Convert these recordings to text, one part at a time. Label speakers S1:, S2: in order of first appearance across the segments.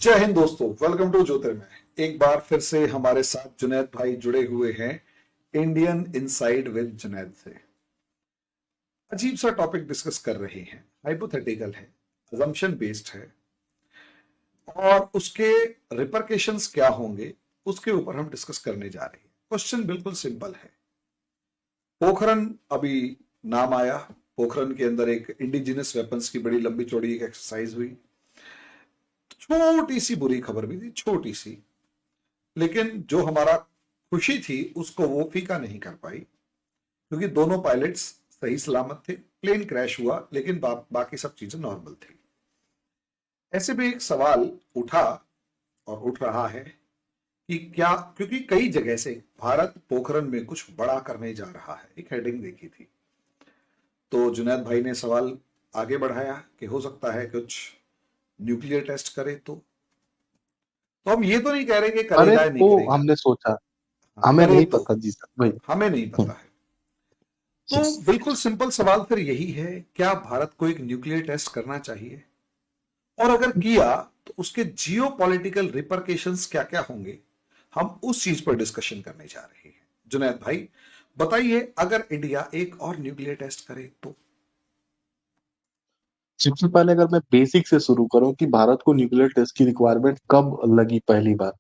S1: जय हिंद दोस्तों, welcome to ज्योतिर्मय। एक बार फिर से हमारे साथ जुनैद भाई जुड़े हुए हैं इंडियन इनसाइड विद जुनैद से। अजीब सा टॉपिक डिस्कस कर रहे हैं, हाइपोथेटिकल है, अजम्पशन बेस्ड है और उसके रिपरकेशंस क्या होंगे उसके ऊपर हम डिस्कस करने जा रहे हैं। क्वेश्चन बिल्कुल सिंपल है। पोखरन अभी नाम आया। पोखरन के अंदर एक इंडिजिनस वेपन्स की बड़ी लंबी चौड़ी एक एक्सरसाइज हुई। छोटी सी बुरी खबर भी थी, छोटी सी, लेकिन जो हमारा खुशी थी उसको वो फीका नहीं कर पाई, क्योंकि दोनों पायलट्स सही सलामत थे। प्लेन क्रैश हुआ लेकिन बाकी सब चीजें नॉर्मल थी। ऐसे में एक सवाल उठा और उठ रहा है कि क्या, क्योंकि कई जगह से भारत पोखरन में कुछ बड़ा करने जा रहा है, एक हेडिंग देखी थी। तो जुनैद भाई ने सवाल आगे बढ़ाया कि हो सकता है कुछ न्यूक्लियर टेस्ट करे। तो हम ये तो नहीं कह रहे कि
S2: अरे
S1: करेगा या नहीं
S2: तो
S1: करेगा।
S2: हमने सोचा।
S1: हाँ,
S2: हमें
S1: करे
S2: नहीं
S1: तो।
S2: पता जी सर भाई।
S1: हमें नहीं
S2: हम्म,
S1: पता है। तो बिल्कुल सिंपल सवाल फिर यही है, क्या भारत को एक न्यूक्लियर टेस्ट करना चाहिए? और अगर किया तो उसके जियो पॉलिटिकल रिपरकेशंस क्या क्या होंगे, हम उस चीज पर डिस्कशन करने जा रहे हैं। जुनैद भाई बताइए, अगर इंडिया एक और न्यूक्लियर टेस्ट करे तो?
S2: सबसे पहले अगर मैं बेसिक से शुरू करूं कि भारत को न्यूक्लियर टेस्ट की रिक्वायरमेंट कब लगी पहली बार,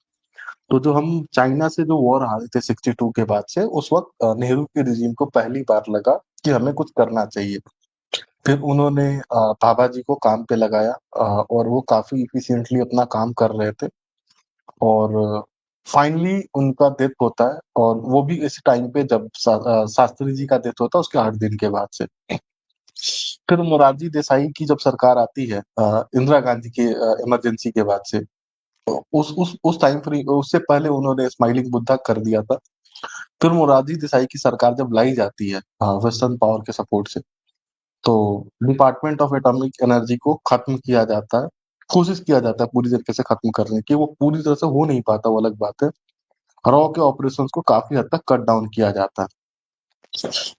S2: तो जो हम चाइना से जो वॉर हारे थे 62 के बाद से, उस वक्त नेहरू के रिजीम को पहली बार लगा कि हमें कुछ करना चाहिए। फिर उन्होंने भाभा जी को काम पे लगाया, और वो काफी इफिशिएंटली अपना काम कर रहे थे। और फाइनली उनका डेथ होता है, और वो भी इस टाइम पे जब शास्त्री जी का डेथ होता है उसके 8 दिन के बाद से। फिर मोरारजी देसाई की जब सरकार आती है इंदिरा गांधी के इमरजेंसी के बाद से, तो उस टाइम फ्री उससे पहले उन्होंने स्माइलिंग बुद्धा कर दिया था। फिर मोरारजी देसाई की सरकार जब लाई जाती है वेस्टर्न पावर के सपोर्ट से, तो डिपार्टमेंट ऑफ एटॉमिक एनर्जी को खत्म किया जाता है। कोशिश किया जाता है पूरी तरीके से खत्म करने की, वो पूरी तरह से हो नहीं पाता, वो अलग बात है। रॉ के ऑपरेशंस को काफी हद तक कट डाउन किया जाता है।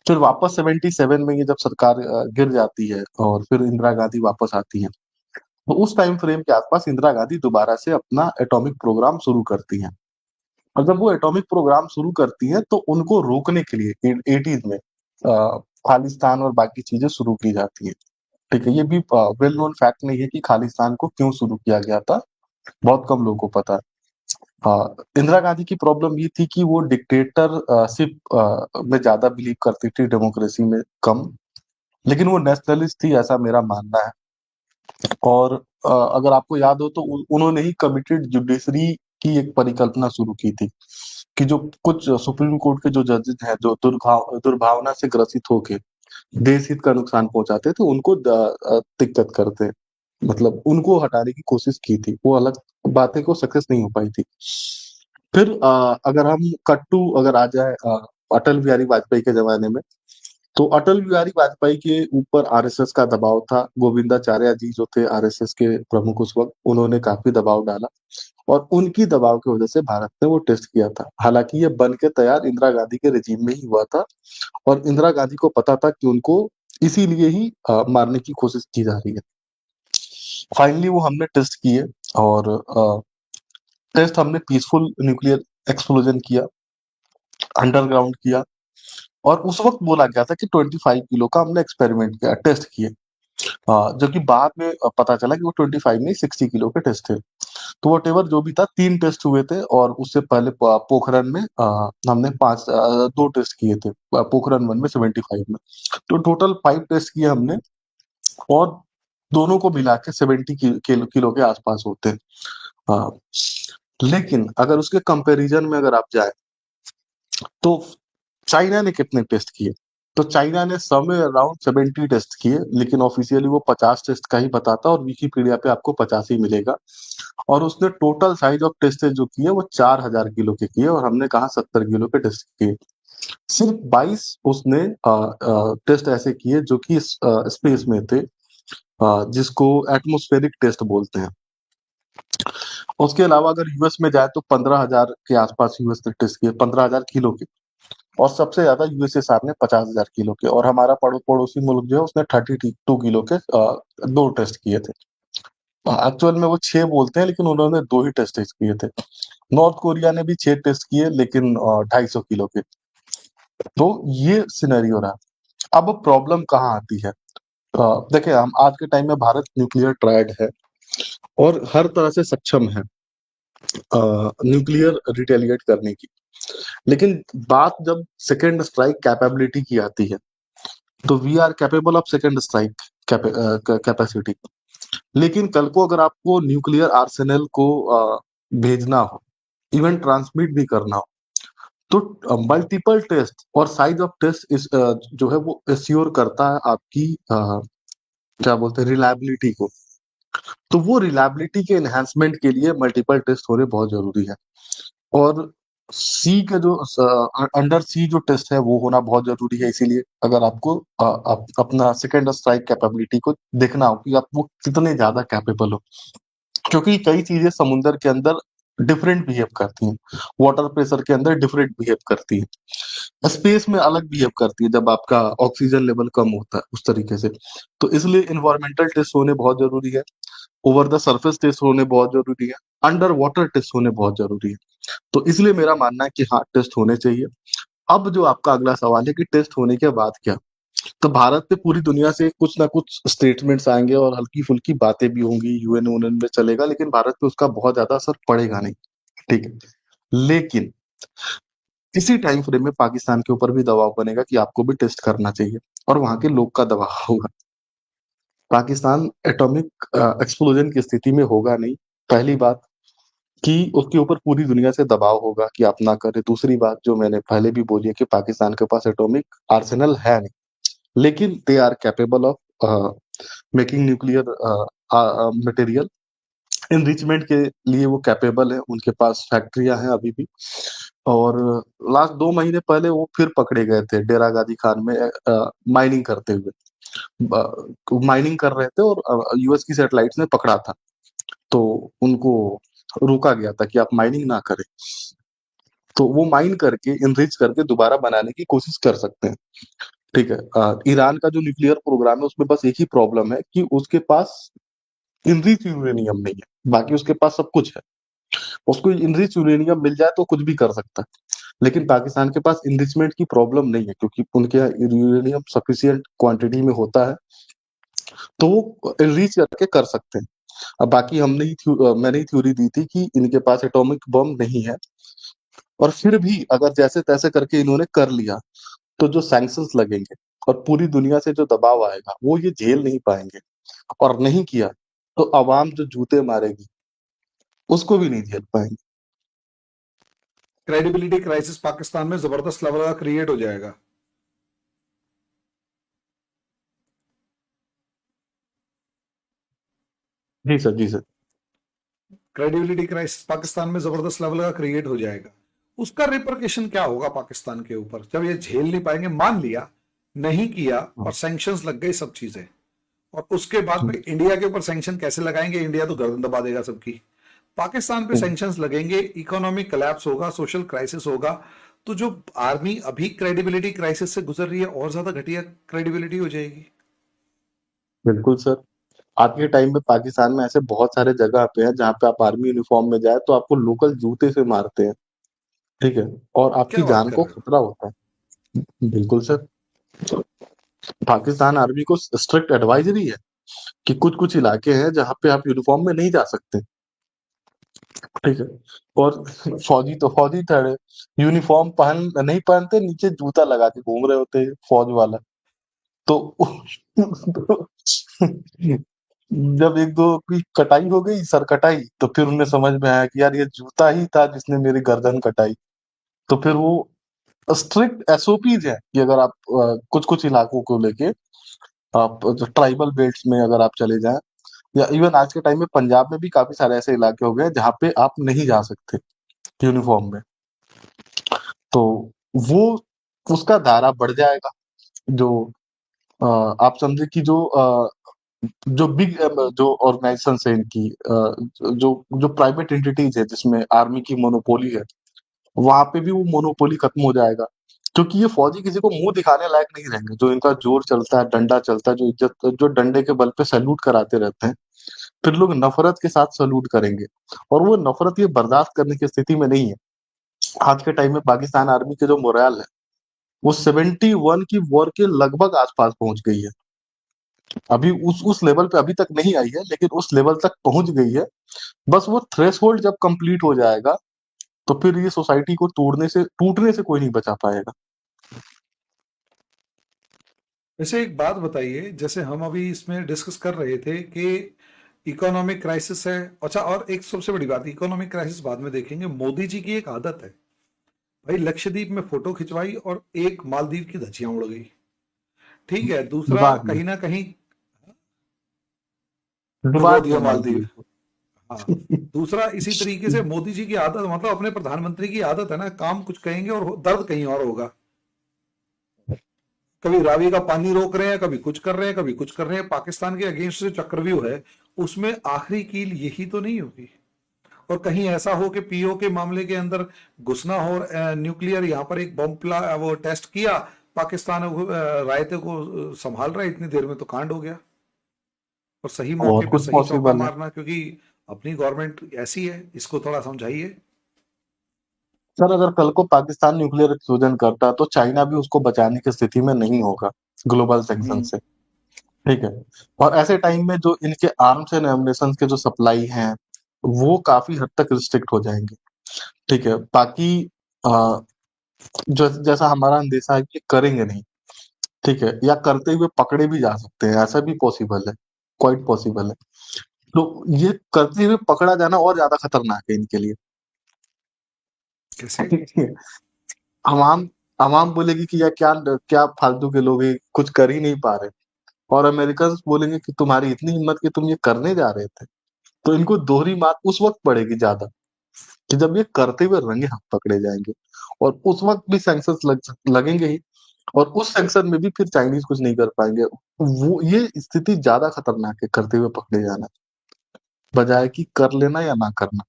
S2: फिर वापस 77 में ये जब सरकार गिर जाती है और फिर इंदिरा गांधी वापस आती है, तो उस टाइम फ्रेम के आसपास इंदिरा गांधी दोबारा से अपना एटॉमिक प्रोग्राम शुरू करती हैं। और जब वो एटॉमिक प्रोग्राम शुरू करती हैं तो उनको रोकने के लिए 80s में खालिस्तान और बाकी चीजें शुरू की जाती हैं। ठीक है, ये भी वेल नोन फैक्ट नहीं है कि खालिस्तान को क्यों शुरू किया गया था, बहुत कम लोगों को पता है। इंदिरा गांधी की प्रॉब्लम ये थी कि वो डिक्टेटरशिप में ज्यादा बिलीव करती थी, डेमोक्रेसी में कम। लेकिन वो नेशनलिस्ट थी, ऐसा मेरा मानना है। और अगर आपको याद हो तो उन्होंने ही कमिटेड जुडिशरी की एक परिकल्पना शुरू की थी कि जो कुछ सुप्रीम कोर्ट के जो जजेस हैं जो दुर्भावना से ग्रसित होके देश हित का नुकसान पहुंचाते थे, उनको दिक्कत करते, मतलब उनको हटाने की कोशिश की थी। वो अलग बात है कि वो सक्सेस नहीं हो पाई थी। फिर अगर हम अगर आ जाए अटल बिहारी वाजपेयी के जमाने में, तो अटल बिहारी वाजपेयी के ऊपर आरएसएस का दबाव था। गोविंदाचार्य जी जो थे आरएसएस के प्रमुख उस वक्त, उन्होंने काफी दबाव डाला, और उनकी दबाव की वजह से भारत ने वो टेस्ट किया था। हालांकि ये बन के तैयार इंदिरा गांधी के रिजीम में ही हुआ था, और इंदिरा गांधी को पता था कि उनको इसीलिए ही मारने की कोशिश की जा रही है। फाइनली वो हमने टेस्ट किए, और टेस्ट हमने पीसफुल न्यूक्लियर एक्सप्लोजन किया, अंडरग्राउंड किया। और उस वक्त बोला गया था कि 25 किलो का हमने एक्सपेरिमेंट किया, टेस्ट किए। जो कि बाद में पता चला कि वो 25 नहीं 60 किलो के टेस्ट थे। तो वट एवर जो भी था, 3 टेस्ट हुए थे, और उससे पहले पोखरन में हमने 2 टेस्ट किए थे, पोखरन 1 में 75 में। तो टोटल 5 टेस्ट किए हमने, और दोनों को मिला के 70 किलो के आसपास होते हैं। हाँ, लेकिन अगर उसके कंपैरिजन में अगर आप जाए, तो चाइना ने कितने टेस्ट किए? तो चाइना ने समवेयर अराउंड 70 टेस्ट किए, लेकिन ऑफिशियली वो 50 टेस्ट का ही बताता है, और विकिपीडिया पे आपको 50 ही मिलेगा। और उसने टोटल साइज ऑफ टेस्ट जो किए वो 4000 किलो के किए, और हमने कहा 70 किलो के टेस्ट किए। सिर्फ 22 उसने टेस्ट ऐसे किए जो कि स्पेस में थे, जिसको एटमॉस्फेरिक टेस्ट बोलते हैं। उसके अलावा अगर यूएस में जाए तो 15,000 के आसपास यूएस ने टेस्ट किए, 15,000 किलो के। और सबसे ज्यादा यूएसएसआर ने 50,000 किलो के, और हमारा पड़ोसी मुल्क जो है उसने 32 किलो के 2 टेस्ट किए थे। एक्चुअल में वो 6 बोलते हैं, लेकिन उन्होंने 2 ही टेस्ट किए थे। नॉर्थ कोरिया ने भी 6 टेस्ट किए, लेकिन 250 किलो के। तो ये सिनेरियो रहा। अब प्रॉब्लम कहाँ आती है? देखिए, हम आज के टाइम में भारत न्यूक्लियर ट्रायड है और हर तरह से सक्षम है न्यूक्लियर रिटेलिएट करने की। लेकिन बात जब सेकेंड स्ट्राइक कैपेबिलिटी की आती है, तो we are capable of second strike capacity. लेकिन कल को अगर आपको न्यूक्लियर आर्सेनल को भेजना हो, इवन ट्रांसमिट भी करना हो, तो मल्टीपल टेस्ट और साइज ऑफ टेस्ट इस जो है वो एश्योर करता है आपकी क्या बोलते हैं, रिलायबिलिटी को। तो वो रिलायबिलिटी के एनहांसमेंट के लिए मल्टीपल टेस्ट होने बहुत जरूरी है। और सी के जो अंडर सी जो टेस्ट है वो होना बहुत जरूरी है। इसीलिए अगर आपको अपना सेकेंड स्ट्राइक कैपेबिलिटी को देखना हो कि आप वो कितने ज्यादा कैपेबल हो, क्योंकि कई चीजें समुद्र के अंदर डिफरेंट बिहेव करती हैं, वाटर प्रेशर के अंदर डिफरेंट बिहेव करती है, स्पेस में अलग बिहेव करती है जब आपका ऑक्सीजन लेवल कम होता है उस तरीके से। तो इसलिए इन्वायरमेंटल टेस्ट होने बहुत जरूरी है, ओवर द सरफेस टेस्ट होने बहुत जरूरी है, अंडर वाटर टेस्ट होने बहुत जरूरी है। तो इसलिए मेरा मानना है कि हाँ, टेस्ट होने चाहिए। अब जो आपका अगला सवाल है कि टेस्ट होने के बाद क्या, तो भारत पे पूरी दुनिया से कुछ ना कुछ स्टेटमेंट्स आएंगे और हल्की फुल्की बातें भी होंगी, यूएन यूनियन में चलेगा, लेकिन भारत पे उसका बहुत ज्यादा असर पड़ेगा नहीं। ठीक है। लेकिन किसी टाइम फ्रेम में पाकिस्तान के ऊपर भी दबाव बनेगा कि आपको भी टेस्ट करना चाहिए, और वहां के लोग का दबाव होगा। पाकिस्तान एटॉमिक एक्सप्लोजन की स्थिति में होगा नहीं, पहली बात, कि उसके ऊपर पूरी दुनिया से दबाव होगा कि आप ना करें। दूसरी बात जो मैंने पहले भी बोली है कि पाकिस्तान के पास एटॉमिक आर्सेनल है नहीं, लेकिन they are capable of making nuclear material. Enrichment के लिए वो कैपेबल है, उनके पास फैक्ट्रियां हैं अभी भी। और लास्ट 2 महीने पहले वो फिर पकड़े गए थे डेरा गाजी खान में माइनिंग करते हुए। माइनिंग कर रहे थे और यूएस की सैटेलाइट्स ने पकड़ा था, तो उनको रोका गया था कि आप माइनिंग ना करें। तो वो माइन करके इनरिच करके दोबारा बनाने की कोशिश कर सकते हैं। ठीक है। ईरान का जो न्यूक्लियर प्रोग्राम है उसमें बस एक ही प्रॉब्लम है कि उसके पास इनरिच यूरेनियम नहीं है, बाकी उसके पास सब कुछ है। उसको इनरिच यूरेनियम मिल जाए तो कुछ भी कर सकता है। लेकिन पाकिस्तान के पास इनरिचमेंट की प्रॉब्लम नहीं है, क्योंकि उनके यहाँ यूरेनियम सफिशियंट क्वांटिटी में होता है, तो वो इनरिच करके कर सकते हैं। अब बाकी मैंने ही थ्योरी दी थी कि इनके पास एटॉमिक बम नहीं है, और फिर भी अगर जैसे तैसे करके इन्होंने कर लिया, तो जो सैंक्शंस लगेंगे और पूरी दुनिया से जो दबाव आएगा वो ये झेल नहीं पाएंगे। और नहीं किया तो अवाम जो जूते मारेगी उसको भी नहीं झेल पाएंगे।
S1: क्रेडिबिलिटी क्राइसिस पाकिस्तान में जबरदस्त लेवल का क्रिएट हो जाएगा।
S2: जी सर, जी सर।
S1: क्रेडिबिलिटी क्राइसिस पाकिस्तान में जबरदस्त लेवल का क्रिएट हो जाएगा। उसका रिपरकेशन क्या होगा पाकिस्तान के ऊपर जब ये झेल नहीं पाएंगे? मान लिया नहीं किया और
S2: हाँ,
S1: सैंक्शंस लग गई सब चीजें, और उसके बाद
S2: जी।
S1: में इंडिया के ऊपर सैंक्शन कैसे लगाएंगे? इंडिया तो गर्दन दबा देगा सबकी। पाकिस्तान पे
S2: हम्म,
S1: सैंक्शंस लगेंगे, इकोनॉमिक कोलैप्स होगा, सोशल क्राइसिस होगा। तो जो आर्मी अभी क्रेडिबिलिटी क्राइसिस से गुजर रही है और ज्यादा घटिया क्रेडिबिलिटी हो जाएगी।
S2: बिल्कुल सर। आज के टाइम में पाकिस्तान में ऐसे बहुत सारे जगह पे हैं जहाँ पे आप आर्मी यूनिफॉर्म में जाए तो आपको लोकल जूते से मारते हैं। ठीक है। और आपकी
S1: क्या बात
S2: जान
S1: कर
S2: को
S1: रहे हो?
S2: खतरा होता है। बिल्कुल सर। पाकिस्तान आर्मी को स्ट्रिक्ट एडवाइजरी है कि कुछ कुछ इलाके हैं जहाँ पे आप यूनिफॉर्म में नहीं जा सकते। ठीक है। और फौजी थड़े यूनिफॉर्म नहीं पहनते, नीचे जूता लगा के घूम रहे होते हैं फौज वाला। तो जब एक दो की कटाई हो गई, सर कटाई, तो फिर उन्हें समझ में आया कि यार ये जूता ही था जिसने मेरी गर्दन कटाई। तो फिर वो स्ट्रिक्ट एसओपीज है कि अगर आप कुछ कुछ इलाकों को लेके, आप जो ट्राइबल बेल्ट्स में अगर आप चले जाएं, या इवन आज के टाइम में पंजाब में भी काफी सारे ऐसे इलाके हो गए जहाँ पे आप नहीं जा सकते यूनिफॉर्म में। तो वो उसका दायरा बढ़ जाएगा। जो आप समझे कि जो बिग जो ऑर्गेनाइजेशन है इनकी, जो जो प्राइवेट एंटिटीज है जिसमें आर्मी की मोनोपोली है, वहां पे भी वो मोनोपोली खत्म हो जाएगा। क्योंकि ये फौजी किसी को मुंह दिखाने लायक नहीं रहेंगे। जो इनका जोर चलता है, डंडा चलता है, जो इज्जत, जो डंडे के बल पे सैल्यूट कराते रहते हैं, फिर लोग नफरत के साथ सल्यूट करेंगे, और वो नफरत ये बर्दाश्त करने की स्थिति में नहीं है। आज के टाइम में पाकिस्तान आर्मी के जो मोरल है, वो 71 की वॉर के लगभग आसपास पहुंच गई है। अभी उस लेवल पे अभी तक नहीं आई है, लेकिन उस लेवल तक पहुंच गई है। बस वो थ्रेशोल्ड जब कंप्लीट हो जाएगा, तो फिर ये सोसाइटी को टूटने से कोई नहीं बचा पाएगा।
S1: वैसे एक बात बताइए, जैसे हम अभी इसमें डिस्कस कर रहे थे कि इकोनॉमिक क्राइसिस है। अच्छा, और एक सबसे बड़ी बात, इकोनॉमिक क्राइसिस बाद में देखेंगे। मोदी जी की एक आदत है भाई, लक्षद्वीप में फोटो खिंचवाई और एक मालदीव की धज्जियां उड़ गई। ठीक है, दूसरा
S2: डुबा दिए,
S1: कहीं ना कहीं
S2: डुबा
S1: डुबो
S2: दिया
S1: दिया मालदीव।
S2: मालदीव को।
S1: हाँ। दूसरा, इसी तरीके से मोदी जी की आदत, मतलब अपने प्रधानमंत्री की आदत है ना, काम कुछ कहेंगे और दर्द कहीं और होगा। कभी रावी का पानी रोक रहे हैं, कभी कुछ कर रहे हैं, कभी कुछ कर रहे हैं। पाकिस्तान के अगेंस्ट जो चक्रव्यूह है, उसमें आखिरी कील यही तो नहीं होगी। और कहीं ऐसा हो कि पीओ के मामले के अंदर घुसना हो, न्यूक्लियर यहाँ पर एक बम वो टेस्ट किया, पाकिस्तान रायते को संभाल रहा है, इतनी देर में तो कांड हो गया। और सही मौके
S2: बहुत
S1: पे
S2: कुछ
S1: सही चौका
S2: पॉसिबल है।
S1: मारना, क्योंकि अपनी गवर्नमेंट ऐसी है, इसको थोड़ा समझाइए।
S2: सर, अगर कल को पाकिस्तान न्यूक्लियर एक्सप्लोजन करता, तो चाइना भी उसको बचाने की स्थिति में नहीं होगा ग्लोबल सेक्शन
S1: हम्म।
S2: से। ठीक है। और ऐसे टाइम में जो इनके आर्म्स एंड एमुनेशन के जो सप्लाई हैं, वो काफी हद तक रिस्ट्रिक्ट हो जाएंगे। ठीक है। बाकी जैसा हमारा अंदेशा है कि करेंगे नहीं। ठीक है, या करते हुए पकड़े भी जा सकते हैं, ऐसा भी पॉसिबल है, क्वाइट पॉसिबल है। तो ये करते हुए पकड़ा जाना और ज्यादा खतरनाक है इनके लिए।
S1: कैसे?
S2: अवाम अवाम बोलेगी कि यार क्या क्या फालतू के लोग हैं, कुछ कर ही नहीं पा रहे। और अमेरिकन बोलेंगे कि तुम्हारी इतनी हिम्मत कि तुम ये करने जा रहे थे। तो इनको दोहरी मार उस वक्त पड़ेगी ज्यादा, कि जब ये करते हुए रंगे हाथ पकड़े जाएंगे। और उस वक्त भी सैंक्शंस लगेंगे ही। और उस सेक्शन में भी फिर चाइनीज कुछ नहीं कर पाएंगे। वो ये स्थिति ज्यादा खतरनाक है, करते हुए पकड़े जाना, बजाय कि कर लेना या ना करना।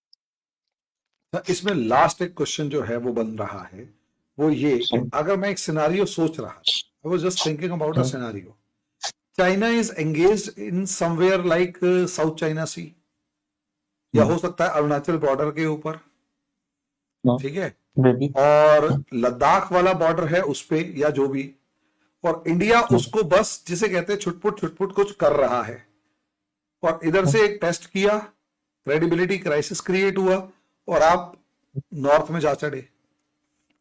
S1: तो इसमें लास्ट एक क्वेश्चन जो है वो बन रहा है, वो ये कि अगर मैं एक सिनारियो सोच रहा था, I was just thinking about a scenario, China is engaged in somewhere like South China Sea, या हो सकता है अरुणाचल बॉर्डर के ऊपर। ठीक है।
S2: बेबी।
S1: और लद्दाख वाला बॉर्डर है उस पे, या जो भी। और इंडिया उसको बस, जिसे कहते हैं, छुटपुट छुटपुट कुछ कर रहा है। और इधर से एक टेस्ट किया, क्रेडिबिलिटी क्राइसिस क्रिएट हुआ, और आप नॉर्थ में जा चढ़े।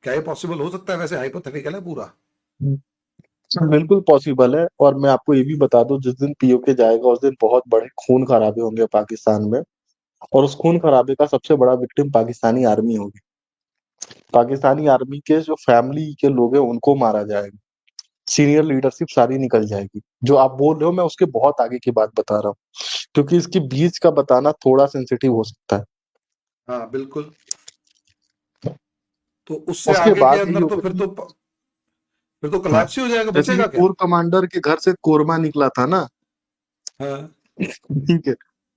S1: क्या ये पॉसिबल हो सकता है? वैसे हाइपोथेटिकल है पूरा।
S2: सर, बिल्कुल पॉसिबल है। और मैं आपको ये भी बता दूं, जिस दिन पीओके जाएगा उस दिन बहुत बड़े खून खराबे होंगे पाकिस्तान में। और उस खून खराबे का सबसे बड़ा विक्टिम पाकिस्तानी आर्मी होगी। पाकिस्तानी आर्मी के जो फैमिली के लोग हैं उनको मारा जाएगा। सीनियर लीडरशिप सारी निकल जाएगी। जो आप बोल रहे हो, मैं उसके बहुत आगे की बात बता रहा हूँ, क्योंकि इसके बीच का बताना थोड़ा सेंसिटिव हो सकता है।
S1: हाँ बिल्कुल। तो उससे
S2: उसके
S1: आगे के
S2: बाद यही
S1: अंदर तो
S2: होगा कि
S1: फिर तो
S2: हाँ,
S1: कोलैप्स ही हो जाएगा,
S2: जैसे ये
S1: बचेगा क्या?
S2: कोर कमांडर के घर से कोरमा निकला था ना।
S1: हाँ।
S2: ठीक है।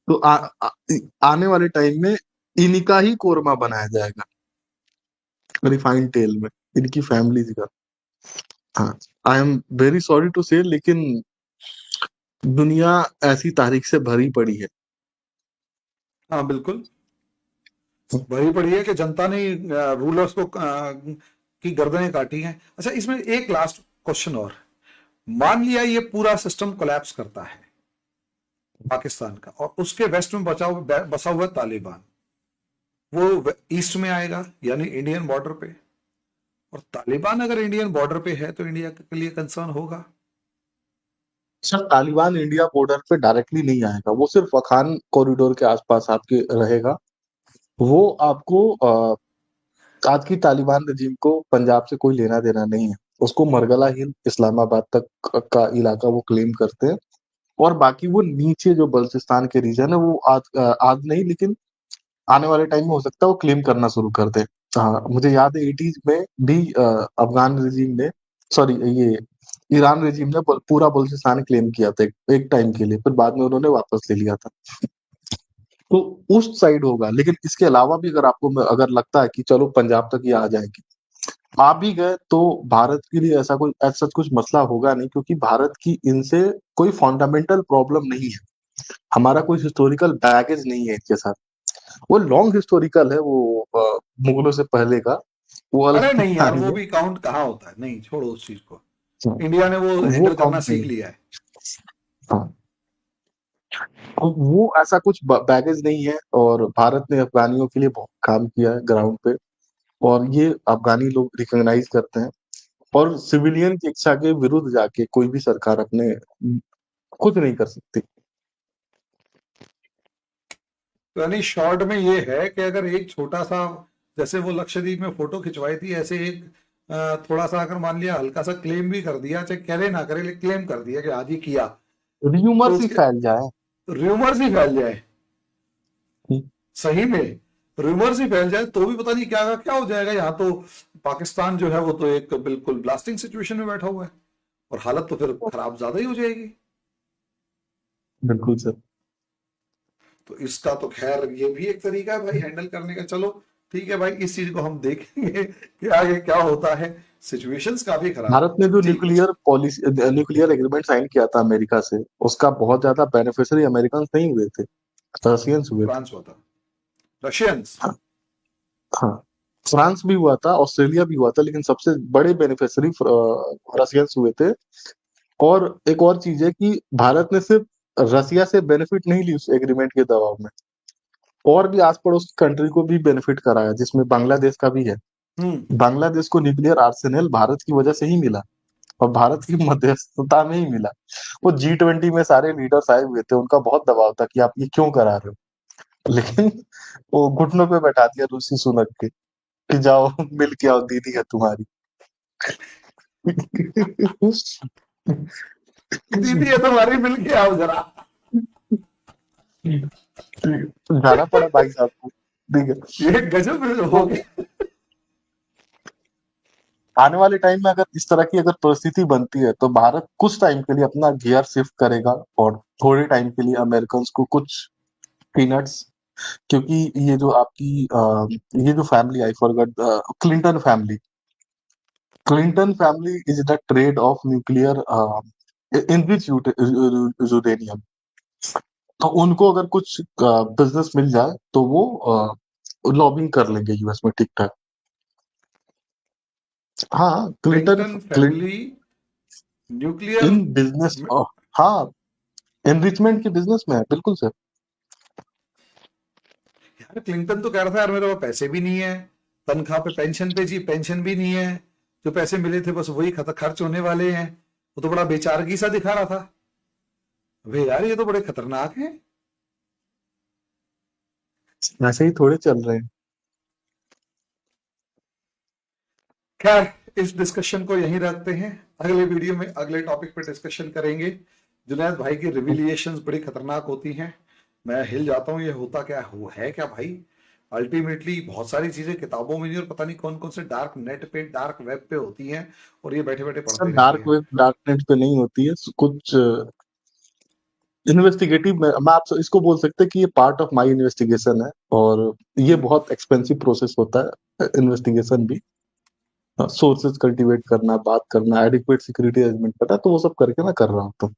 S2: तो आने वाले टाइम में इन्हीं का ही कोरमा बनाया जाएगा, रिफाइंड तेल में, इनकी फैमिलीज का। हाँ। I am very sorry to say, लेकिन दुनिया ऐसी तारीख से भरी पड़ी है।
S1: हाँ बिल्कुल। वही पड़ी है कि जनता ने रूलर्स को की गर्दनें काटी हैं। अच्छा, इसमें एक लास्ट क्वेश्चन और। मान लिया ये पूरा सिस्टम कोलैप्स करता है पाकिस्तान का, और उसके वेस्ट में बसा हुआ तालिबान, वो ईस्ट में आएगा, यानी इंडियन बॉर्डर पे। और तालिबान अगर इंडियन बॉर्डर पे है तो इंडिया के लिए कंसर्न होगा।
S2: सर, तालिबान इंडिया बॉर्डर पे डायरेक्टली नहीं आएगा, वो सिर्फ अखान कॉरिडोर के आसपास आपके रहेगा। वो आपको आज की तालिबान रजीम को पंजाब से कोई लेना देना नहीं है। उसको मरगला हिल, इस्लामाबाद तक का इलाका वो क्लेम करते हैं। और बाकी वो नीचे जो बल्चिस्तान के रीजन है, वो आज नहीं, लेकिन आने वाले टाइम में हो सकता है वो क्लेम करना शुरू कर दे। हाँ, मुझे याद है 80s में भी अफगान रेजिम ने, सॉरी, ये ईरान रेजिम ने पूरा बलूचिस्तान क्लेम किया था एक टाइम के लिए, फिर बाद में उन्होंने वापस ले लिया था। तो उस साइड होगा। लेकिन इसके अलावा भी अगर आपको अगर लगता है कि चलो पंजाब तक ये आ जाएगी, आ भी गए, तो भारत के लिए ऐसा कुछ मसला होगा नहीं, क्योंकि भारत की इनसे कोई फंडामेंटल प्रॉब्लम नहीं है। हमारा कोई हिस्टोरिकल बैगेज नहीं है इनके साथ। वो लॉन्ग हिस्टोरिकल है, वो मुगलों से पहले का, वो
S1: अरे
S2: अलग
S1: नहीं यार,
S2: कहानी
S1: वो
S2: है।
S1: भी काउंट कहाँ होता है, नहीं छोड़ो उस चीज को।
S2: हाँ,
S1: इंडिया ने वो
S2: वो
S1: हैंडल करना
S2: काउंट नहीं
S1: सीख
S2: है।
S1: लिया है।
S2: हाँ, तो वो ऐसा कुछ बैगेज नहीं है, और भारत ने अफगानियों के लिए बहुत काम किया है ग्राउंड पे, और ये अफगानी लोग रिकॉग्नाइज करते हैं। और सिविलियन की इच्छा के विरुद्ध जाके कोई भी सरकार अपने कुछ नहीं कर सकती।
S1: तो यानी शॉर्ट में ये है कि अगर एक छोटा सा, जैसे वो लक्षद्वीप में फोटो खिंचवाई थी, ऐसे एक थोड़ा सा अगर मान लिया हल्का सा क्लेम भी कर दिया, चाहे करे ना करे, लेकिन क्लेम कर दिया कि आज ही किया, तो
S2: र्यूमर्स ही
S1: उसके
S2: फैल जाए।
S1: रूमर्स ही फैल जाए, सही में रूमर्स ही फैल जाए, तो भी पता नहीं क्या का क्या हो जाएगा। यहाँ तो पाकिस्तान जो है वो तो एक बिल्कुल ब्लास्टिंग सिचुएशन में बैठा हुआ है, और हालत तो फिर खराब ज्यादा ही हो जाएगी।
S2: बिल्कुल सर।
S1: तो इसका तो खैर ये भी एक तरीका है भाई हैंडल करने का। चलो ठीक है भाई, इस चीज को हम देखेंगे कि आगे क्या होता है। सिचुएशंस काफी खराब है।
S2: भारत ने जो
S1: जी अच्छा।
S2: Nuclear policy, nuclear agreement sign किया था अमेरिका से, उसका बहुत ज्यादा बेनिफिशियरी अमेरिकन नहीं हुए थे, रशियंस हुए थे।
S1: फ्रांस हुआ था, रशियंस।
S2: हाँ, हाँ, फ्रांस भी हुआ था, ऑस्ट्रेलिया भी हुआ था, लेकिन सबसे बड़े बेनिफिशियरी रशियंस हुए थे। और एक और चीज है कि भारत ने सिर्फ रसिया से बेनिफिट नहीं ली उस एग्रीमेंट के दबाव में, और भी आस पड़ोस की कंट्री को भी बेनिफिट कराया, जिसमें बांग्लादेश का भी है।
S1: हम्म।
S2: बांग्लादेश को न्यूक्लियर आर्सेनल भारत की वजह से ही मिला, और भारत की मध्यस्थता में ही मिला। वो G20 में सारे लीडर्स आए हुए थे, उनका बहुत दबाव था कि आप ये क्यों करा रहे हो, लेकिन वो घुटनों पे बैठा दिया रूसी सुनक के कि जाओ मिल के आओ, दीदी है तुम्हारी।
S1: दीदी है तुम्हारी, मिल के आओ जरा।
S2: जाना पड़ा भाई साहब को। ठीक है।
S1: ये गजब हो
S2: तो
S1: गया।
S2: आने वाले टाइम में अगर इस तरह की अगर परिस्थिति बनती है, तो भारत कुछ टाइम के लिए अपना गियर शिफ्ट करेगा, और थोड़े टाइम के लिए अमेरिकन को कुछ पीनट्स, क्योंकि ये जो आपकी ये जो family, I forgot, Clinton family, Clinton family is the trade off nuclear enrich uranium. तो उनको अगर कुछ बिजनेस मिल जाए, तो वो लॉबिंग कर लेंगे यूएस में ठीक ठाक। हाँ,
S1: Clinton
S2: Clinton
S1: family nuclear.
S2: In business, हाँ, एनरिचमेंट के बिजनेस में है, बिल्कुल सर।
S1: यार क्लिंटन तो कह रहा था यार मेरे पास पैसे भी नहीं है, तनख्वाह पे पेंशन पे जी, पेंशन भी नहीं है, जो पैसे मिले थे बस वही खर्च होने वाले हैं। वो तो बड़ा बेचारगी सा दिखा रहा था। वे यार ये तो बड़े खतरनाक हैं।
S2: ऐसे ही थोड़े चल रहे हैं।
S1: खैर, इस डिस्कशन को यहीं रखते हैं। अगले वीडियो में अगले टॉपिक पे डिस्कशन करेंगे। जुनैद भाई की रिविलिएशंस बड़ी खतरनाक होती हैं। मैं हिल जाता हूँ, ये होता क्या है क्या भाई। अल्टीमेटली बहुत सारी चीजें किताबों में नहीं, और पता नहीं कौन कौन से डार्क नेट पे, डार्क वेब पे होती हैं, और ये बैठे बैठे
S2: सर
S1: पढ़ते रहते
S2: डार्क
S1: हैं।
S2: वेब, डार्क नेट पे नहीं होती है कुछ इन्वेस्टिगेटिव में, हम आप इसको बोल सकते हैं कि ये पार्ट ऑफ माय इन्वेस्टिगेशन है, और ये
S1: हम्म।
S2: बहुत एक्सपेंसिव प्रोसेस होता है इन्वेस्टिगेशन भी। सोर्सेज कल्टीवेट करना, बात करना, एडिक्वेट सिक्योरिटी अरेंजमेंट करना, तो वो सब करके मैं कर रहा हूँ। तो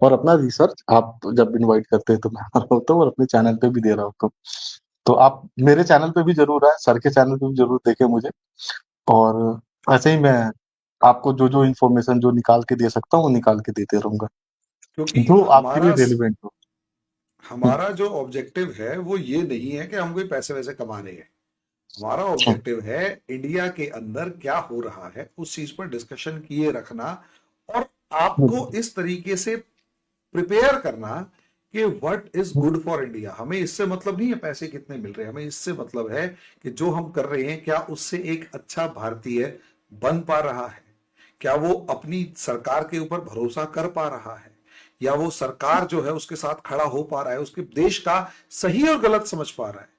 S2: और अपना रिसर्च आप जब इनवाइट करते हैं तो मैं आ रहा होता हूँ, और अपने चैनल पे भी दे रहा होता हूँ। तो आप मेरे चैनल पे भी जरूर आए, सर के चैनल पे भी जरूर देखें मुझे। और ऐसे ही मैं आपको जो जो इन्फॉर्मेशन जो निकाल के दे सकता हूँ, वो निकाल के देते रहूंगा,
S1: क्योंकि
S2: जो आपके लिए
S1: हमारा
S2: रेलिवेंट हो। हम्म,
S1: हमारा जो ऑब्जेक्टिव है वो ये नहीं है कि हम कोई पैसे वैसे कमा रहे हैं। हमारा
S2: अच्छा।
S1: ऑब्जेक्टिव है इंडिया के अंदर क्या हो रहा है उस चीज पर डिस्कशन किए रखना, और आपको इस तरीके से प्रिपेयर करना कि what is good for India. हमें इससे मतलब नहीं है पैसे कितने मिल रहे हैं, हमें इससे मतलब है कि जो हम कर रहे हैं क्या उससे एक अच्छा भारतीय बन पा रहा है, क्या वो अपनी सरकार के ऊपर भरोसा कर पा रहा है, या वो सरकार जो है उसके साथ खड़ा हो पा रहा है, उसके देश का सही और गलत समझ पा रहा है।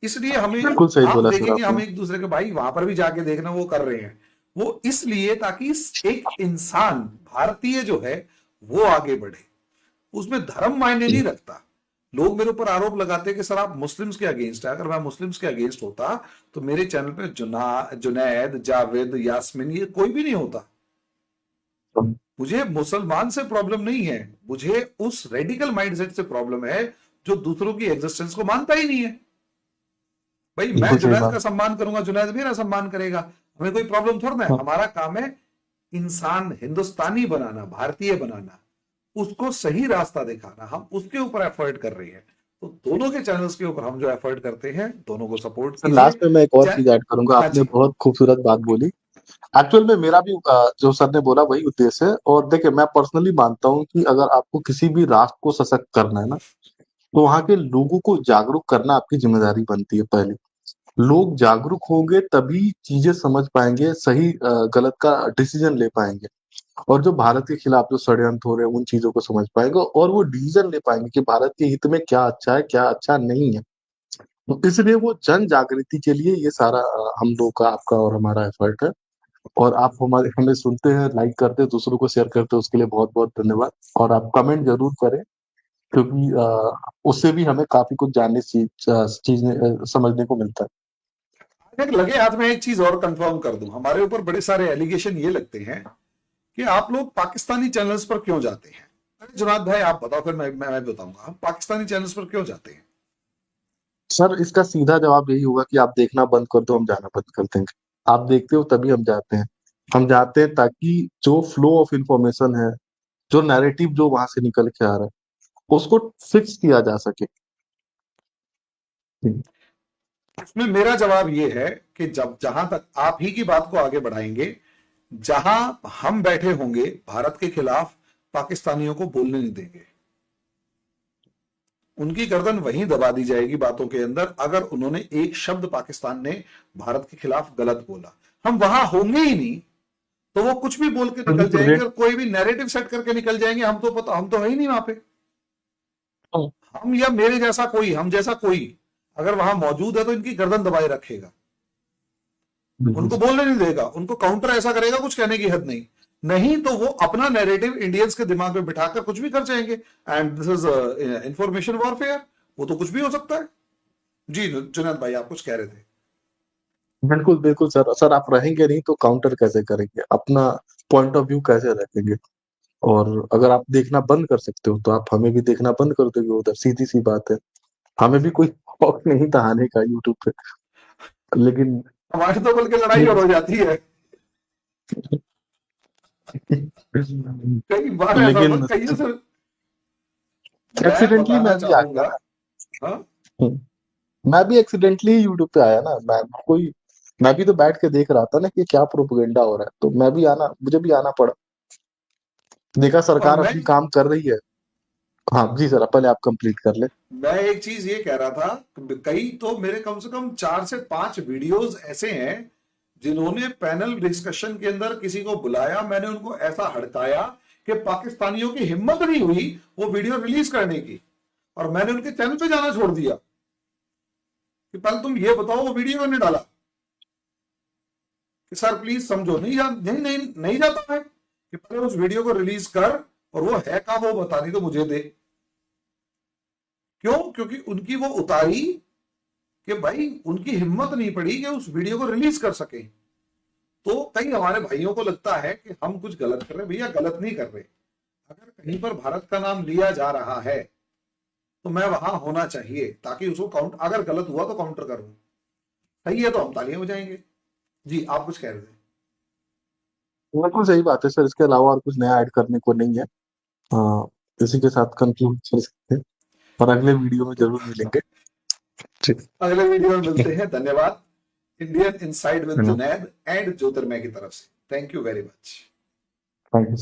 S1: इसलिए हमें,
S2: बिल्कुल सही
S1: आप
S2: बोला सर
S1: देखेंगे हम
S2: आपने।
S1: एक दूसरे के, भाई वहां पर भी जाके देखना वो कर रहे हैं, वो इसलिए ताकि एक इंसान भारतीय जो है वो आगे बढ़े। उसमें धर्म मायने नहीं रखता। लोग मेरे ऊपर आरोप लगाते हैं कि सर आप मुस्लिम्स के अगेंस्ट है। अगर मैं मुस्लिम्स के अगेंस्ट होता तो मेरे चैनल पे जुनैद, जावेद, यास्मीन, ये कोई भी नहीं होता। मुझे मुसलमान से प्रॉब्लम नहीं है, मुझे उस रेडिकल माइंडसेट से प्रॉब्लम है जो दूसरों की एग्जिस्टेंस को मानता ही नहीं है। भाई मैं
S2: बिल्कुल सही
S1: जुनैद का
S2: बात।
S1: सम्मान करूंगा, जुनैद मेरा सम्मान करेगा, हमें कोई प्रॉब्लम थोड़ा ना है।
S2: हाँ,
S1: हमारा काम है इंसान हिंदुस्तानी बनाना, भारतीय बनाना, उसको सही रास्ता दिखाना, हम उसके ऊपर एफर्ट कर रहे हैं। तो दोनों के चैनल्स के ऊपर हम जो एफर्ट करते हैं, दोनों को सपोर्ट
S2: सर
S1: कीजिए।
S2: लास्ट में मैं एक और
S1: चाहे,
S2: चीज ऐड करूंगा,
S1: हाँ
S2: आपने
S1: जी,
S2: बहुत खूबसूरत बात बोली। एक्चुअल में मेरा भी जो सर ने बोला वही उद्देश्य है। और देखिए, मैं पर्सनली मानता हूँ कि अगर आपको किसी भी राष्ट्र को सशक्त करना है ना, तो वहाँ के लोगों को जागरूक करना आपकी जिम्मेदारी बनती है पहले। लोग जागरूक होंगे तभी चीजें समझ पाएंगे, सही गलत का डिसीजन ले पाएंगे। और जो भारत के खिलाफ जो षड्यंत्र हो रहे हैं उन चीजों को समझ पाएंगे, और वो डिसीजन ले पाएंगे कि भारत के हित में क्या अच्छा है क्या अच्छा नहीं है। तो इसलिए वो जन जागृति के लिए ये सारा हम लोग का, आपका और हमारा एफर्ट है। और आप हमारे हमें सुनते हैं, लाइक करते हैं, दूसरों को शेयर करते हैं, उसके लिए बहुत बहुत धन्यवाद। और आप कमेंट जरूर करें, क्योंकि उससे भी हमें काफी कुछ जानने चीज समझने को मिलता है।
S1: अगर लगे हाथ में एक चीज और कंफर्म कर दूं, हमारे ऊपर बड़े सारे एलिगेशन ये लगते हैं कि आप लोग पाकिस्तानी चैनल्स पर क्यों जाते हैं। अरे जुनाद भाई आप बताओ, फिर मैं बताऊंगा हम पाकिस्तानी चैनल्स पर क्यों जाते हैं।
S2: सर इसका सीधा जवाब यही होगा कि आप देखना बंद कर दो, हम जाना बंद कर देंगे। आप देखते हो तभी हम जाते हैं। हम जाते हैं ताकि जो फ्लो ऑफ इंफॉर्मेशन है, जो नैरेटिव जो वहां से निकल के आ रहा है, उसको फिक्स किया जा सके। हम्म।
S1: उसमें मेरा जवाब ये है कि जब जहां तक आप ही की बात को आगे बढ़ाएंगे, जहां हम बैठे होंगे भारत के खिलाफ, पाकिस्तानियों को बोलने नहीं देंगे। उनकी गर्दन वहीं दबा दी जाएगी बातों के अंदर, अगर उन्होंने एक शब्द पाकिस्तान ने भारत के खिलाफ गलत बोला। हम वहां होंगे ही नहीं, तो वो कुछ भी बोल के निकल
S2: बिल्कुल
S1: जाएंगे
S2: रेट।
S1: और कोई भी नैरेटिव सेट करके निकल जाएंगे। हम तो पता, हम तो है ही नहीं वहां पे। हम या मेरे जैसा कोई, हम जैसा कोई अगर वहां मौजूद है तो इनकी गर्दन दबाए रखेगा,
S2: बिल्कुल
S1: उनको बोलने नहीं देगा, उनको काउंटर ऐसा करेगा कुछ कहने की हद नहीं। नहीं तो वो अपना नैरेटिव इंडियंस के दिमाग में बिठाकर कुछ भी कर जाएंगे। And this is information warfare, वो तो कुछ भी हो सकता है। जी जुनैद भाई आप कुछ कह रहे थे।
S2: बिल्कुल बिल्कुल सर। सर आप रहेंगे नहीं तो काउंटर कैसे करेंगे, अपना पॉइंट ऑफ व्यू कैसे रखेंगे। और अगर आप देखना बंद कर सकते हो तो आप हमें भी देखना बंद कर दोगे उधर, सीधी सी बात है। हमें भी कोई शौक नहीं था आने का यूट्यूब पे, लेकिन
S1: हमारी तो बल्कि लड़ाई और हो जाती है, कई बार ऐसा होता
S2: लेकिन
S1: है, कई से। मैं
S2: एक्सीडेंटली
S1: बताना
S2: मैं भी आ गया
S1: चाहूंगा,
S2: ना।
S1: हाँ,
S2: मैं भी एक्सीडेंटली यूट्यूब पे आया ना। मैं भी तो बैठ के देख रहा था ना कि क्या प्रोपेगेंडा हो रहा है, तो मुझे भी आना पड़ा। देखा
S1: और
S2: सरकार
S1: मैं
S2: अपनी काम कर रही है। हाँ जी सर, पहले आप कंप्लीट कर ले।
S1: मैं एक चीज ये कह रहा था, कई तो मेरे कम से कम 4 से 5 वीडियोस ऐसे हैं जिन्होंने पैनल डिस्कशन के अंदर किसी को बुलाया, मैंने उनको ऐसा हड़काया कि पाकिस्तानियों की हिम्मत नहीं हुई वो वीडियो रिलीज करने की, और मैंने उनके चैनल पे जाना छोड़ दिया कि पहले तुम ये बताओ वो वीडियो मैंने डाला कि सर प्लीज समझो, नहीं जाता है कि पहले उस वीडियो को रिलीज कर, और वो है का वो बता, नहीं तो मुझे दे। क्यों? क्योंकि उनकी वो उतारी कि भाई उनकी हिम्मत नहीं पड़ी कि उस वीडियो को रिलीज कर सके। तो कई हमारे भाइयों को लगता है कि हम कुछ गलत कर रहे हैं, भैया गलत नहीं कर रहे। अगर कहीं पर भारत का नाम लिया जा रहा है तो मैं वहां होना चाहिए, ताकि उसको काउंट, अगर गलत हुआ तो काउंटर करूं, सही है तो हम तालियां बजाएंगे। जी आप कुछ कह रहे थे।
S2: बिल्कुल सही बात है सर, इसके अलावा और कुछ नया ऐड करने को नहीं है। हाँ, इसी के साथ कंक्लूड कर सकते हैं, और अगले वीडियो में
S1: तो
S2: जरूर मिलेंगे। ठीक।
S1: अगले वीडियो में मिलते हैं, धन्यवाद। इंडियन इनसाइड विद
S2: धन्यवाद।
S1: जुनैद एंड ज्योतिर्मय की तरफ से, thank you very much.
S2: Thank you.